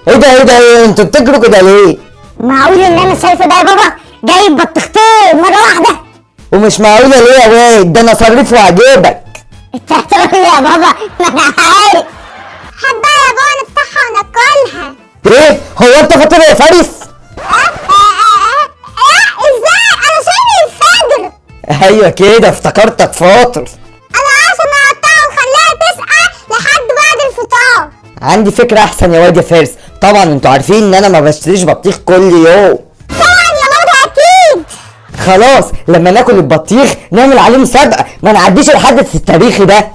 ايه انتوا بتجروا كده ليه؟ معقول اللي انا شايفه ده يا بابا جايب بطيختين مره واحده؟ ومش معقوله ليه يا واد؟ ده انا صريف وعجيبك. انت هتقول لي يا بابا ما انا عارف. حبها يا بابا نفتحها وناكلها. ايه؟ هو انت فاطر يا فارس؟ ازاي؟ انا شايف الفجر. ايوه كده افتكرتك فاطر. انا عايزه نقطعها ونخليها تسقع لحد بعد الفطار. عندي فكره احسن يا واد يا فارس. طبعا انتوا عارفين ان انا ما بشتريش بطيخ كل يوم. طبعا يا بابا اكيد. خلاص لما ناكل البطيخ نعمل عليه مسابقه، ما نعديش الحدث التاريخي ده.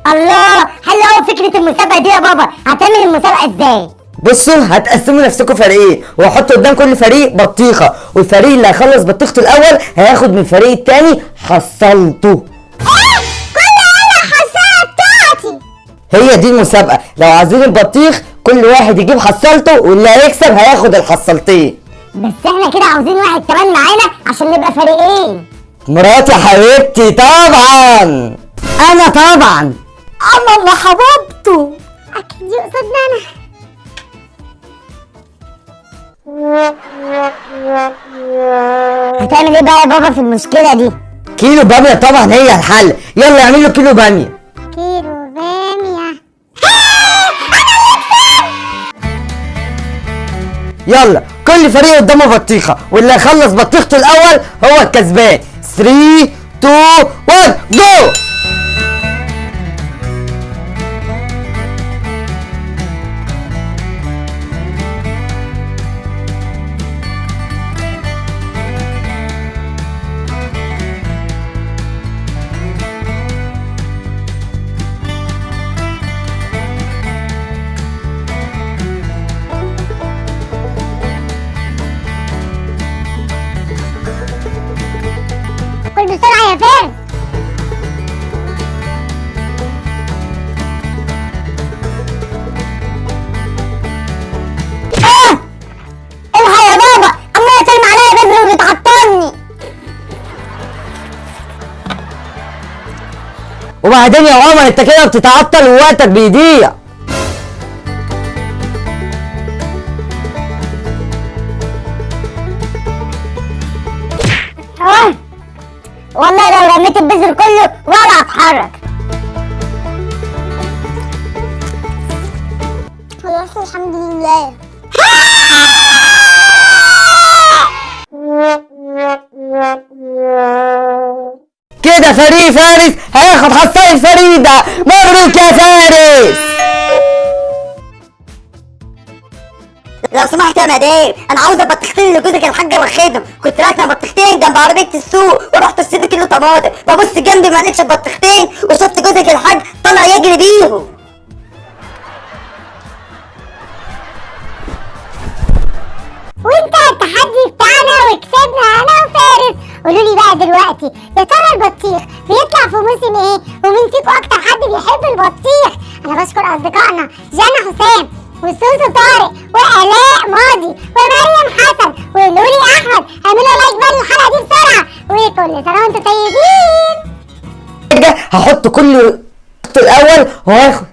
الله، حلوه قوي فكره المسابقه دي يا بابا. هتعمل المسابقه ازاي؟ بصوا هتقسموا نفسكم فريقين وهحط قدام كل فريق بطيخه، والفريق اللي هيخلص بطيخته الاول هياخد من الفريق التاني حصلته. كل انا الحصاله بتاعتي. هي دي المسابقه. لو عايزين البطيخ كل واحد يجيب حصلته واللي هيكسب هياخد الحصلتين. بس احنا كده عاوزين واحد كمان معانا عشان نبقى فريقين. مراتي حبيبتي طبعا. انا طبعا. اما اللي حبيبته اكيد يقصدنا انا. هتعمل ايه بقى يا بابا في المشكله دي؟ كيلو باميه طبعا هي الحل. يلا اعمل له كيلو باميه. كيلو باميه. يلا كل فريق قدامه بطيخه واللي هيخلص بطيخته الاول هو الكسبان. 3 2 1 جو. كل بسرعه يا فارس. الحق يا بابا، عمال ترمي عليا بذر وبتعطلني. وبعدين يا عمر انت كده بتتعطل ووقتك بيضيع. والله لو رميت البذر كله ولا اتحرك. خلاص الحمد لله. كده فريق فارس هياخد حصان الفريدة. مبروك يا فارس. لو سمحت يا مدام، انا عاوزه بطيختين اللي جوزك الحاج واخدهم. كنت راكنه بطيختين جنب عربيه السوق ورحت اشتري كيلو طماطم، ببص جنبي ما لقيتش البطيختين وشفت جوزك الحاج طلع يجري بيهم. وانت التحدي بتاعنا وكسبنا انا وفارس. قولوا لي بقى دلوقتي يا ترى البطيخ بيطلع في موسم ايه؟ ومين فيكم اكتر حد بيحب البطيخ؟ انا بشكر اصدقائنا جانا حسام وسوسو طارق وآلاء ماضي ومريم حسن ولولي احمد. اعملوا لايك بقى للحلقه دي بسرعه، وكل سنه وانتم طيبين. هحط كل الاول وهاخد